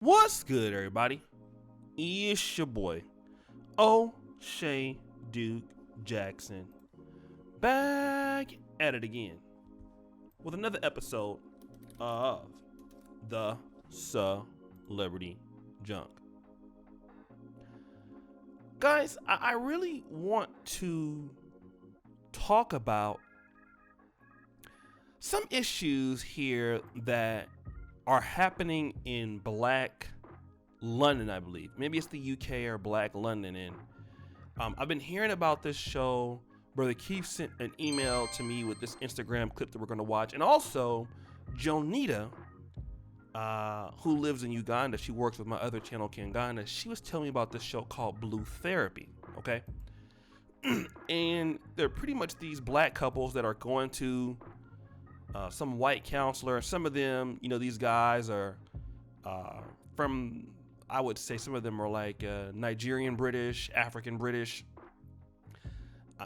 What's good, everybody? It's your boy, O'Shea Duke Jackson, back at it again with another episode of the Celebrity Junk. Guys, I really want to talk about some issues here that are happening in Black London, I believe. Maybe it's the UK or Black London. And I've been hearing about this show. Brother Keith sent an email to me with this Instagram clip that we're going to watch. And also, Jonita, who lives in Uganda, she works with my other channel, Kangana. She was telling me about this show called Blue Therapy, okay? And they're pretty much these black couples that are going to some white counselor. Some of them, these guys are from, I would say some of them are like Nigerian British, African British.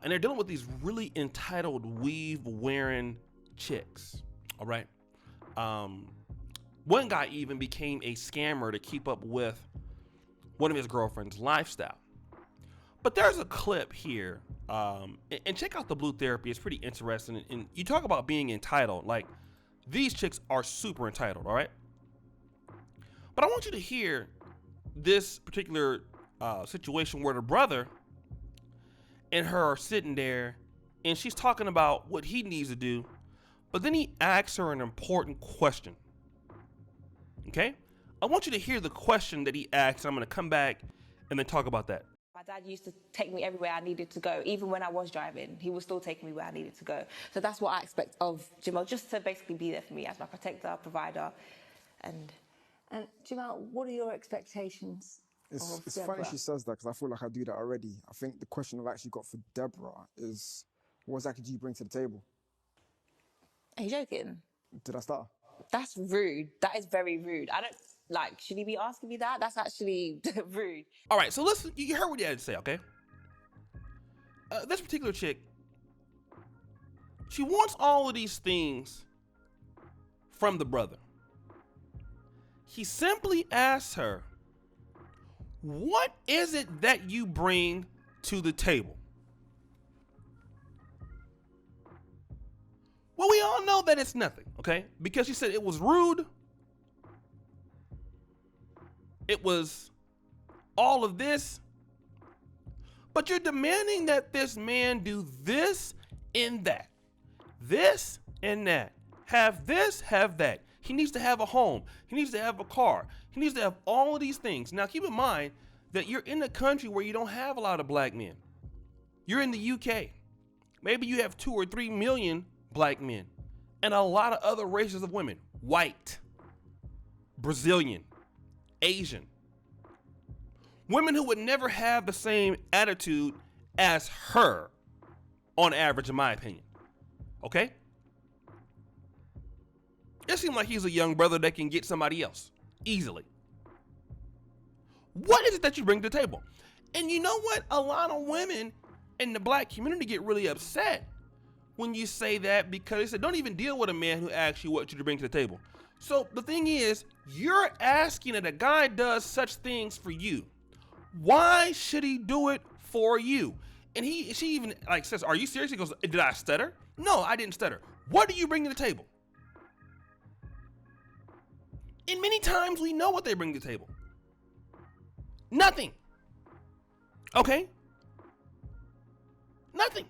And they're dealing with these really entitled weave wearing chicks. All right. One guy even became a scammer to keep up with one of his girlfriend's lifestyle. But there's a clip here, and check out the Blue Therapy. It's pretty interesting. And you talk about being entitled. Like, these chicks are super entitled, all right? But I want you to hear this particular situation where the brother and her are sitting there, and she's talking about what he needs to do, but then he asks her an important question, okay? I want you to hear the question that he asked. I'm going to come back and then talk about that. My dad used to take me everywhere I needed to go. Even when I was driving, he was still taking me where I needed to go. So that's what I expect of Jamal, just to basically be there for me as my protector, provider. And Jamal, what are your expectations? It's funny she says that because I feel like I do that already. I think the question I've actually got for Deborah is, what exactly do you bring to the table? are you joking? Did I start? That's rude. That is very rude. I don't, should he be asking me that? That's actually rude. All right, so listen, you heard what he had to say, okay? This particular chick, she wants all of these things from the brother. He simply asks her, what is it that you bring to the table? Well, we all know that it's nothing, okay? Because she said it was rude. It was all of this. But you're demanding that this man do this and that. This and that. Have this, have that. He needs to have a home. He needs to have a car. He needs to have all of these things. Now, keep in mind that you're in a country where you don't have a lot of black men. You're in the UK. Maybe you have 2 or 3 million black men and a lot of other races of women. White, Brazilian, Asian. Women who would never have the same attitude as her, on average, in my opinion. Okay? It seems like he's a young brother that can get somebody else easily. What is it that you bring to the table? And you know what? A lot of women in the black community get really upset when you say that, because they said, don't even deal with a man who asks you what you to bring to the table. So the thing is, you're asking that a guy does such things for you. Why should he do it for you? And she even says, are you serious? He goes, did I stutter? No, I didn't stutter. What do you bring to the table? And many times we know what they bring to the table. Nothing. Okay? Nothing.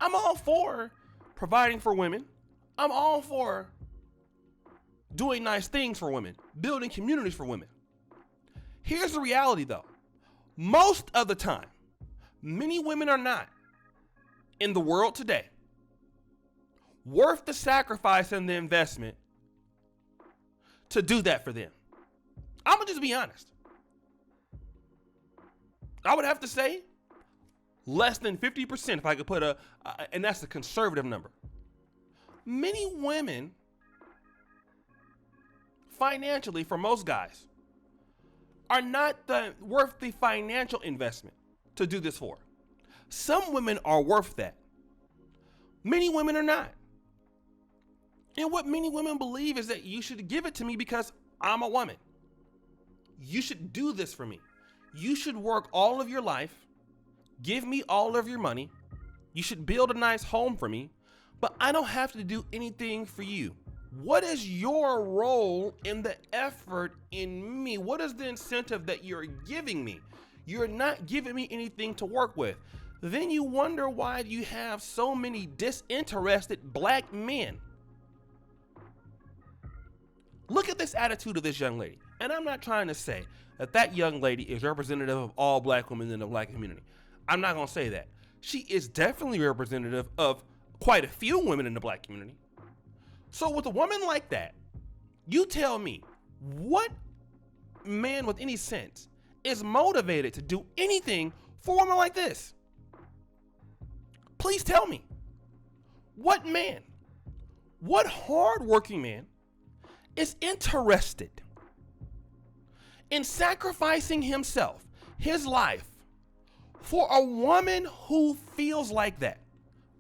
I'm all for providing for women. I'm all for doing nice things for women, building communities for women. Here's the reality, though. Most of the time, many women are not, in the world today, worth the sacrifice and the investment to do that for them. I'm going to just be honest. I would have to say less than 50% if I could put and that's a conservative number. Many women, financially, for most guys, are not worth the financial investment to do this for. Some women are worth that. Many women are not. And what many women believe is that you should give it to me because I'm a woman. You should do this for me. You should work all of your life, give me all of your money. You should build a nice home for me, but I don't have to do anything for you. What is your role in the effort in me? What is the incentive that you're giving me? You're not giving me anything to work with. Then you wonder why you have so many disinterested black men. Look at this attitude of this young lady. And I'm not trying to say that that young lady is representative of all black women in the black community. I'm not going to say that. She is definitely representative of quite a few women in the black community. So with a woman like that, you tell me, what man with any sense is motivated to do anything for a woman like this? Please tell me. What man, what hardworking man is interested in sacrificing himself, his life, for a woman who feels like that?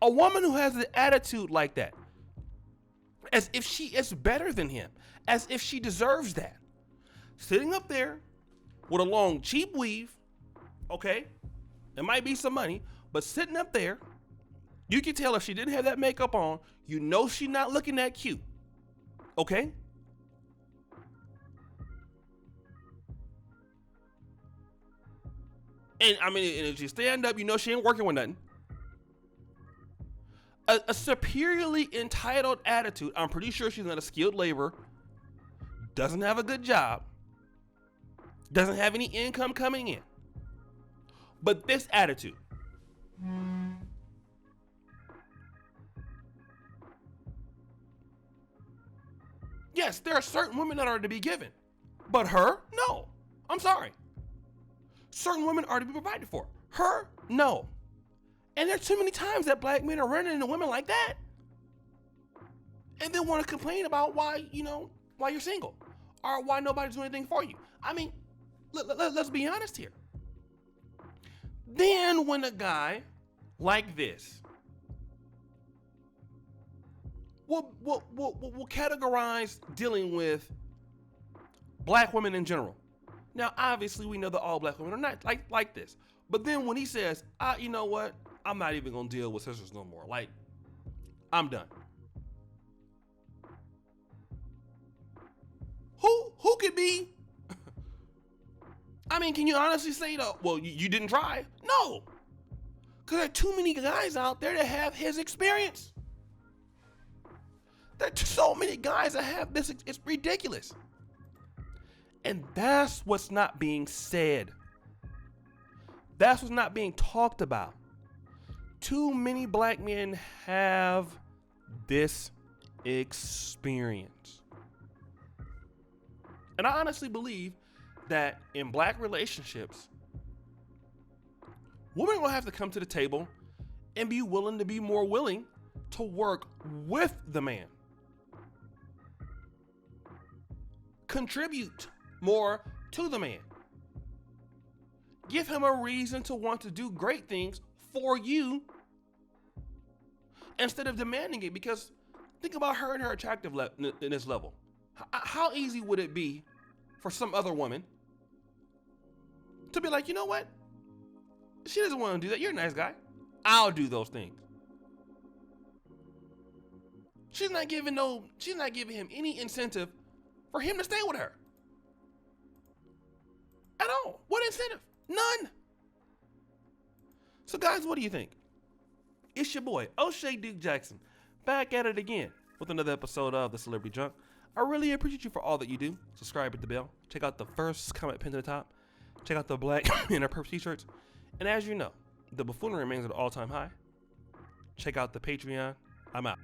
A woman who has an attitude like that, as if she is better than him, as if she deserves that. Sitting up there with a long, cheap weave, okay? It might be some money, but sitting up there, you can tell if she didn't have that makeup on, you know she's not looking that cute, okay? And I mean, and if she stand up, you know she ain't working with nothing. A superiorly entitled attitude. I'm pretty sure she's not a skilled laborer, doesn't have a good job, doesn't have any income coming in. But this attitude. Yes, there are certain women that are to be given, but her, no. I'm sorry. Certain women are to be provided for. Her, no. And there's too many times that black men are running into women like that and then want to complain about why you're single or why nobody's doing anything for you. I mean, let's be honest here. Then when a guy like this will categorize dealing with black women in general. Now, obviously, we know that all black women are not like this. But then when he says, you know what? I'm not even going to deal with sisters no more. Like, I'm done. Who could be? I mean, can you honestly say, though, well, you didn't try? No. Because there are too many guys out there that have his experience. There are so many guys that have this. It's ridiculous. And that's what's not being said. That's what's not being talked about. Too many black men have this experience. And I honestly believe that in black relationships, women will have to come to the table and be willing to be more willing to work with the man. Contribute more to the man. Give him a reason to want to do great things for you instead of demanding it. Because think about her and her attractive in this level. How easy would it be for some other woman to be like, you know what? She doesn't want to do that. You're a nice guy. I'll do those things. She's not giving him any incentive for him to stay with her. At all. What incentive? None. So guys, what do you think? It's your boy, O'Shea Duke Jackson, back at it again with another episode of The Celebrity Junk. I really appreciate you for all that you do. Subscribe, hit the bell. Check out the first comment pinned to the top. Check out the black and our purple t-shirts. And as you know, the buffoonery remains at an all-time high. Check out the Patreon. I'm out.